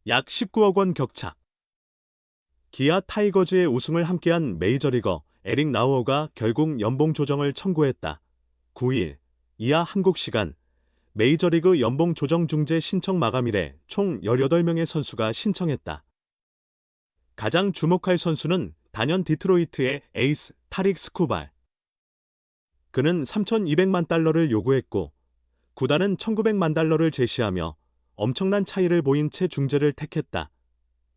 약 19억 원 격차. 기아 타이거즈의 우승을 함께한 메이저리거 에릭 나우어가 결국 연봉 조정을 청구했다. 9일 이하 한국 시간 메이저리그 연봉 조정 중재 신청 마감일에 총 18명의 선수가 신청했다. 가장 주목할 선수는 단연 디트로이트의 에이스 타릭 스쿠발. 그는 3,200만 달러를 요구했고 구단은 1,900만 달러를 제시하며 엄청난 차이를 보인 채 중재를 택했다.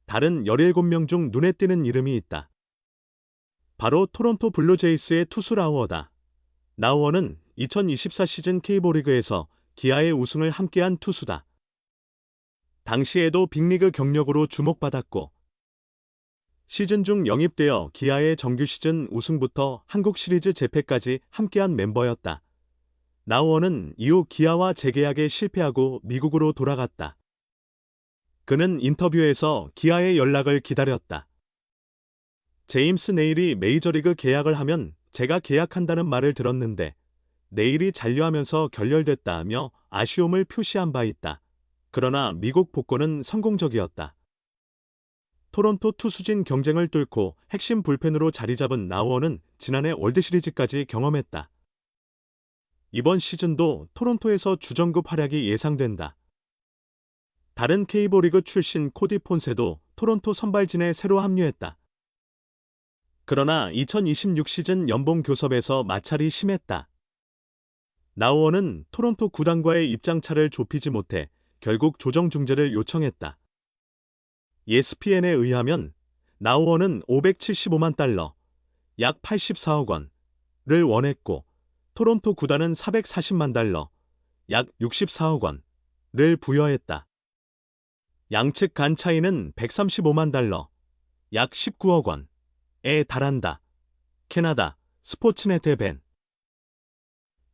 다른 17명 중 눈에 띄는 이름이 있다. 바로 토론토 블루제이스의 투수 라우어다. 라우어는 2024 시즌 K리그에서 기아의 우승을 함께한 투수다. 당시에도 빅리그 경력으로 주목받았고 시즌 중 영입되어 기아의 정규 시즌 우승부터 한국 시리즈 재패까지 함께한 멤버였다. 라우어는 이후 기아와 재계약에 실패하고 미국으로 돌아갔다. 그는 인터뷰에서 기아의 연락을 기다렸다. 제임스 네일이 메이저리그 계약을 하면 제가 계약한다는 말을 들었는데 네일이 잔류하면서 결렬됐다며 아쉬움을 표시한 바 있다. 그러나 미국 복권은 성공적이었다. 토론토 투수진 경쟁을 뚫고 핵심 불펜으로 자리 잡은 라우어는 지난해 월드시리즈까지 경험했다. 이번 시즌도 토론토에서 주전급 활약이 예상된다. 다른 K리그 출신 코디 폰세도 토론토 선발진에 새로 합류했다. 그러나 2026 시즌 연봉 교섭에서 마찰이 심했다. 라우어는 토론토 구단과의 입장차를 좁히지 못해 결국 조정 중재를 요청했다. ESPN에 의하면 라우어는 575만 달러, 약 84억 원을 원했고 토론토 구단은 440만 달러, 약 64억 원을 부여했다. 양측 간 차이는 135만 달러, 약 19억 원에 달한다. 캐나다 스포츠넷의 벤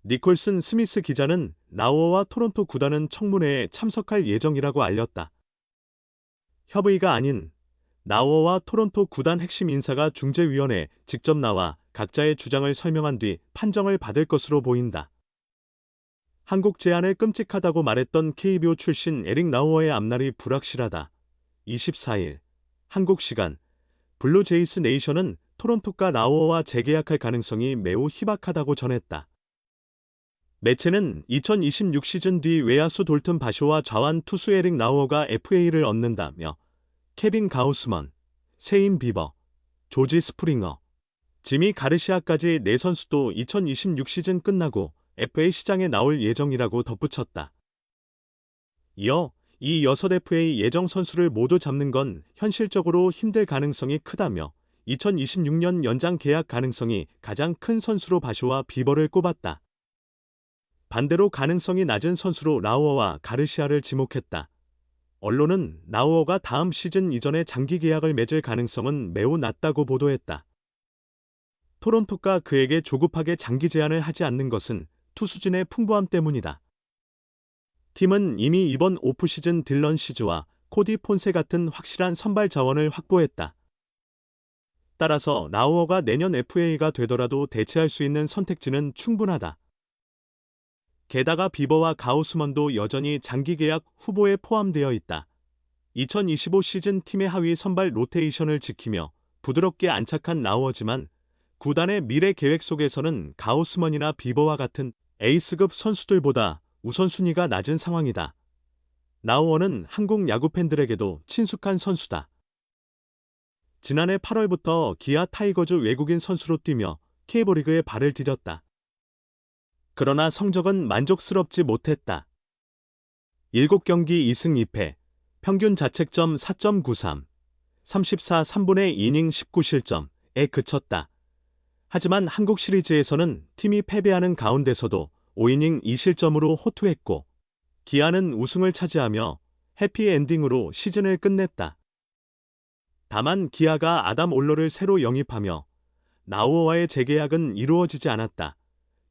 니콜슨 스미스 기자는 라우어와 토론토 구단은 청문회에 참석할 예정이라고 알렸다. 협의가 아닌 라우어와 토론토 구단 핵심 인사가 중재위원회에 직접 나와 각자의 주장을 설명한 뒤 판정을 받을 것으로 보인다. 한국 제안을 끔찍하다고 말했던 KBO 출신 에릭 라우어의 앞날이 불확실하다. 24일 한국 시간 블루제이스 네이션은 토론토가 라우어와 재계약할 가능성이 매우 희박하다고 전했다. 매체는 2026 시즌 뒤 외야수 돌튼 바쇼와 좌완 투수 에릭 라우어가 FA를 얻는다며 케빈 가우스먼, 세인 비버, 조지 스프링어, 지미 가르시아까지 4선수도 2026 시즌 끝나고 FA 시장에 나올 예정이라고 덧붙였다. 이어 이 6 FA 예정 선수를 모두 잡는 건 현실적으로 힘들 가능성이 크다며 2026년 연장 계약 가능성이 가장 큰 선수로 바쇼와 비버를 꼽았다. 반대로 가능성이 낮은 선수로 라우어와 가르시아를 지목했다. 언론은 라우어가 다음 시즌 이전에 장기 계약을 맺을 가능성은 매우 낮다고 보도했다. 토론토가 그에게 조급하게 장기 제안을 하지 않는 것은 투수진의 풍부함 때문이다. 팀은 이미 이번 오프시즌 딜런 시즈와 코디 폰세 같은 확실한 선발 자원을 확보했다. 따라서 라우어가 내년 FA가 되더라도 대체할 수 있는 선택지는 충분하다. 게다가 비버와 가우스먼도 여전히 장기 계약 후보에 포함되어 있다. 2025 시즌 팀의 하위 선발 로테이션을 지키며 부드럽게 안착한 라우어지만 구단의 미래 계획 속에서는 가우스먼이나 비버와 같은 에이스급 선수들보다 우선순위가 낮은 상황이다. 라우어는 한국 야구 팬들에게도 친숙한 선수다. 지난해 8월부터 기아 타이거즈 외국인 선수로 뛰며 K리그에 발을 디뎠다. 그러나 성적은 만족스럽지 못했다. 7경기 2승 2패, 평균 자책점 4.93, 34 3분의 이닝 19실점에 그쳤다. 하지만 한국 시리즈에서는 팀이 패배하는 가운데서도 5이닝 2실점으로 호투했고 기아는 우승을 차지하며 해피엔딩으로 시즌을 끝냈다. 다만 기아가 아담 올러를 새로 영입하며 라우어와의 재계약은 이루어지지 않았다.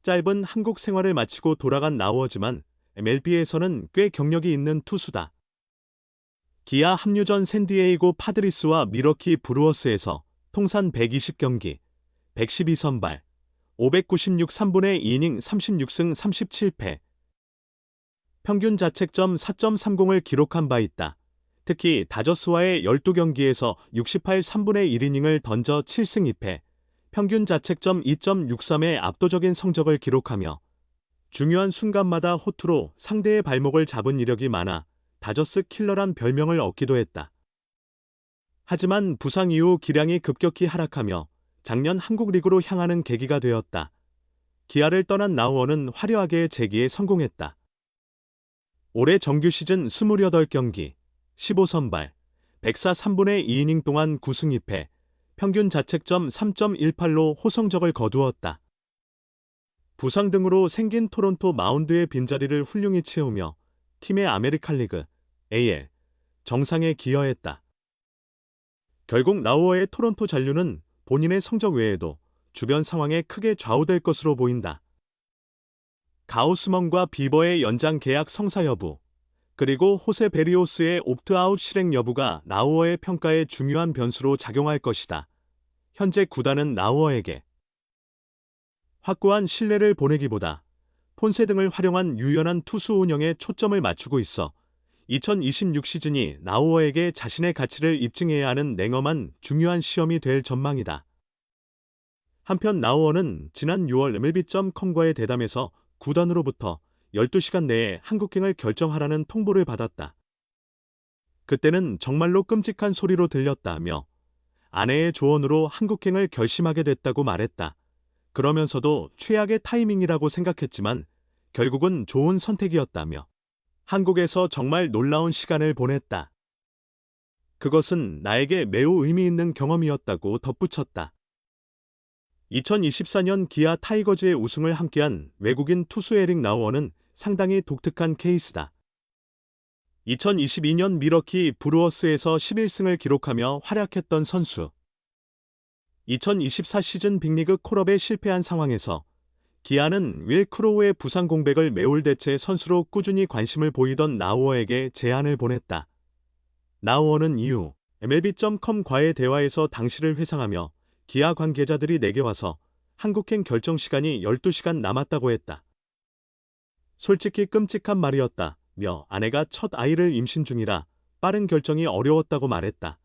짧은 한국 생활을 마치고 돌아간 라우어지만 MLB에서는 꽤 경력이 있는 투수다. 기아 합류 전 샌디에이고 파드리스와 미러키 브루어스에서 통산 120경기, 112선발, 596 3분의 이닝 36승 37패, 평균 자책점 4.30을 기록한 바 있다. 특히 다저스와의 12경기에서 68 3분의 1이닝을 던져 7승 2패, 평균 자책점 2.63의 압도적인 성적을 기록하며 중요한 순간마다 호투로 상대의 발목을 잡은 이력이 많아 다저스 킬러란 별명을 얻기도 했다. 하지만 부상 이후 기량이 급격히 하락하며 작년 한국 리그로 향하는 계기가 되었다. 기아를 떠난 나우어는 화려하게 재기에 성공했다. 올해 정규 시즌 28경기, 15선발, 104 3분의 2이닝 동안 9승 2패, 평균 자책점 3.18로 호성적을 거두었다. 부상 등으로 생긴 토론토 마운드의 빈자리를 훌륭히 채우며 팀의 아메리칸 리그, AL, 정상에 기여했다. 결국 나우어의 토론토 잔류는 본인의 성적 외에도 주변 상황에 크게 좌우될 것으로 보인다. 가우스먼과 비버의 연장 계약 성사 여부, 그리고 호세 베리오스의 옵트아웃 실행 여부가 나우어의 평가에 중요한 변수로 작용할 것이다. 현재 구단은 나우어에게 확고한 신뢰를 보내기보다 폰세 등을 활용한 유연한 투수 운영에 초점을 맞추고 있어 2026 시즌이 나우어에게 자신의 가치를 입증해야 하는 냉엄한 중요한 시험이 될 전망이다. 한편 나우어는 지난 6월 MLB.com과의 대담에서 구단으로부터 12시간 내에 한국행을 결정하라는 통보를 받았다. 그때는 정말로 끔찍한 소리로 들렸다며 아내의 조언으로 한국행을 결심하게 됐다고 말했다. 그러면서도 최악의 타이밍이라고 생각했지만 결국은 좋은 선택이었다며 한국에서 정말 놀라운 시간을 보냈다. 그것은 나에게 매우 의미 있는 경험이었다고 덧붙였다. 2024년 기아 타이거즈의 우승을 함께한 외국인 투수 에릭 나우어는 상당히 독특한 케이스다. 2022년 미러키 브루어스에서 11승을 기록하며 활약했던 선수. 2024 시즌 빅리그 콜업에 실패한 상황에서 기아는 윌 크로우의 부상 공백을 메울 대체 선수로 꾸준히 관심을 보이던 나우어에게 제안을 보냈다. 나우어는 이후 MLB.com과의 대화에서 당시를 회상하며 기아 관계자들이 내게 와서 한국행 결정 시간이 12시간 남았다고 했다. 솔직히 끔찍한 말이었다며 아내가 첫 아이를 임신 중이라 빠른 결정이 어려웠다고 말했다.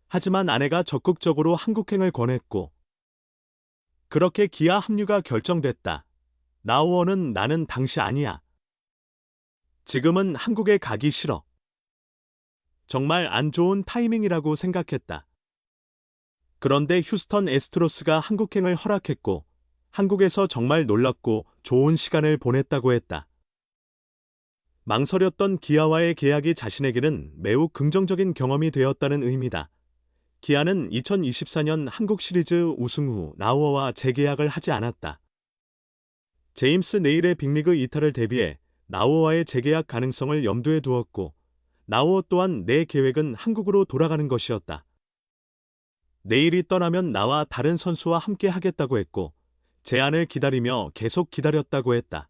하지만 아내가 적극적으로 한국행을 권했고 그렇게 기아 합류가 결정됐다. 나우어는 나는 당시 아니야. 지금은 한국에 가기 싫어. 정말 안 좋은 타이밍이라고 생각했다. 그런데 휴스턴 애스트로스가 한국행을 허락했고 한국에서 정말 놀랍고 좋은 시간을 보냈다고 했다. 망설였던 기아와의 계약이 자신에게는 매우 긍정적인 경험이 되었다는 의미다. 기아는 2024년 한국 시리즈 우승 후 나우어와 재계약을 하지 않았다. 제임스 네일의 빅리그 이탈을 대비해 나우어와의 재계약 가능성을 염두에 두었고 나우어 또한 내 계획은 한국으로 돌아가는 것이었다. 네일이 떠나면 나와 다른 선수와 함께 하겠다고 했고 제안을 기다리며 계속 기다렸다고 했다.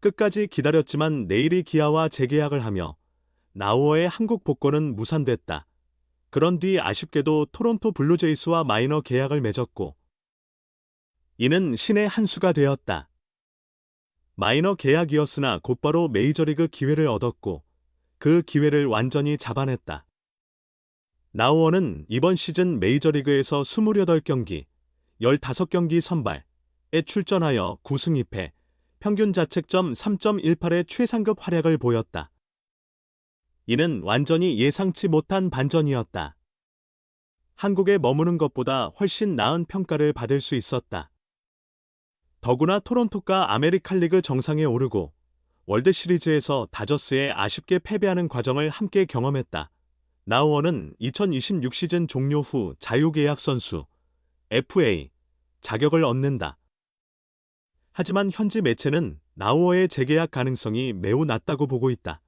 끝까지 기다렸지만 네일이 기아와 재계약을 하며 나우어의 한국 복권은 무산됐다. 그런 뒤 아쉽게도 토론토 블루제이스와 마이너 계약을 맺었고 이는 신의 한 수가 되었다. 마이너 계약이었으나 곧바로 메이저리그 기회를 얻었고 그 기회를 완전히 잡아냈다. 나우어는 이번 시즌 메이저리그에서 28경기, 15경기 선발에 출전하여 9승 2패, 평균 자책점 3.18의 최상급 활약을 보였다. 이는 완전히 예상치 못한 반전이었다. 한국에 머무는 것보다 훨씬 나은 평가를 받을 수 있었다. 더구나 토론토가 아메리칸 리그 정상에 오르고 월드시리즈에서 다저스에 아쉽게 패배하는 과정을 함께 경험했다. 나우어는 2026 시즌 종료 후 자유계약 선수 FA 자격을 얻는다. 하지만 현지 매체는 나우어의 재계약 가능성이 매우 낮다고 보고 있다.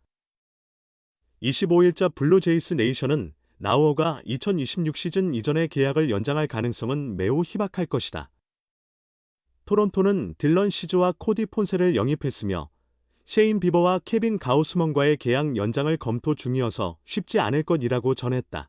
25일자 블루제이스 네이션은 나우어가 2026 시즌 이전의 계약을 연장할 가능성은 매우 희박할 것이다. 토론토는 딜런 시즈와 코디 폰세를 영입했으며 셰인 비버와 케빈 가우스먼과의 계약 연장을 검토 중이어서 쉽지 않을 것이라고 전했다.